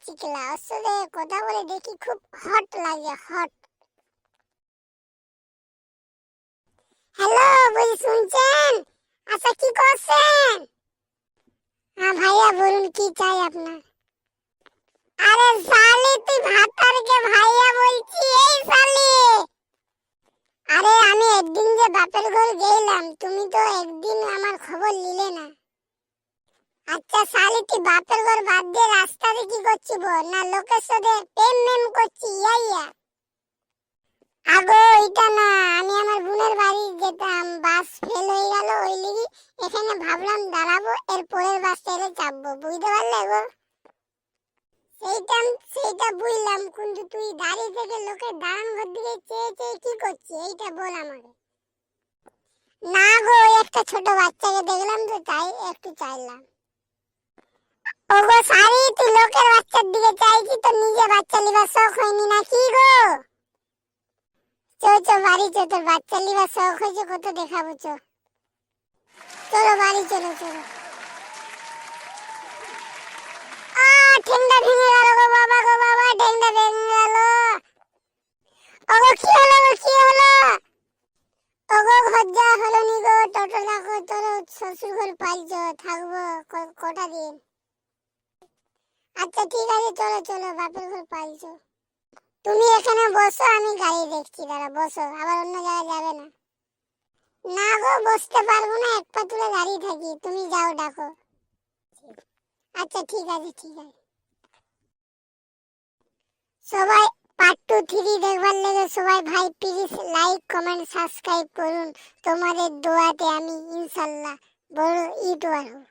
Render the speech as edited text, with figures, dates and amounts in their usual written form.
চিকলা ওর সাথে কথা বলে দেখি খুব হট লাগে, হট। হ্যালো, বুঝি শুনছেন? আচ্ছা, কি করছেন? হ্যাঁ ভাইয়া, বলুন কি চাই আপনার? আরে শালি, তুই ভাতারকে ভাইয়া বলছি? এই শালি, আরে আমি একদিন যে বাপের ঘর গেলাম, তুমি তো একদিন আমার খবর নিলে না। আচ্ছা শালি, তুই বাপের ঘর বাদ দিয়ে রাস্তাতে কি করছি বল? না লোকের সাথে প্রেম মেম করছি? ইয়া আগো এটা না, আমি আমার বোনের বাড়ি যেতাম, বাস ফেল হয়ে গেল, ওই লিগি এখানে ভাবলাম দাঁড়াবো, এর পরের বাসটা এলে চাপবো, বুঝতে পারলে গো? সেইটা বুঝলাম, কিন্তু তুই দাঁড়িয়ে থেকে লোকের দাঁড়ান ঘর দিকে চেয়ে চেয়ে কি করছিস এইটা বল আমাকে। না গো, একটা ছোট বাচ্চাকে দেখলাম তো তাই একটু চাইলাম। ওগো সারি, তুই লোকের বাচ্চার দিকে চাইছি, তো নিজে বাচ্চা লিবার শখ হয়নি নাকি গো? চো চো বাড়ি চো, তোর বাচ্চা লিবার শখ হয়েছে, কত দেখাবো, চো চলো বাড়ি, চলো চলো। ঠেংটা ভেঙে গেল গো বাবা, গো বাবা, ঠেংটা ভেঙে গেল। ওগো কি হলো গো, কি হলো? ওগো ঘরজা হলো নি গো, টোটো দেখো, তোর শ্বশুর ঘর পাইছো, থাকবো কটা দিন। আচ্ছা ঠিক আছে, চলো চলো, বাপের ঘর পাইছো। তুমি এখানে বসো, আমি গাড়ি দেখছি, দাঁড়া বসো, আবার অন্য জায়গায় যাবে না। না গো, বসতে পারবো না, এক পা তুলে দাঁড়িয়ে থাকি, তুমি যাও ডাকো। আচ্ছা ঠিক আছে, ঠিক আছে। সবাই পার্ট 2 3 দেখবার লেগে সবাই ভাই প্লিজ লাইক কমেন্ট সাবস্ক্রাইব করুন। তোমাদের দোয়াতে আমি ইনশাআল্লাহ বড় ইউটিউবার হব।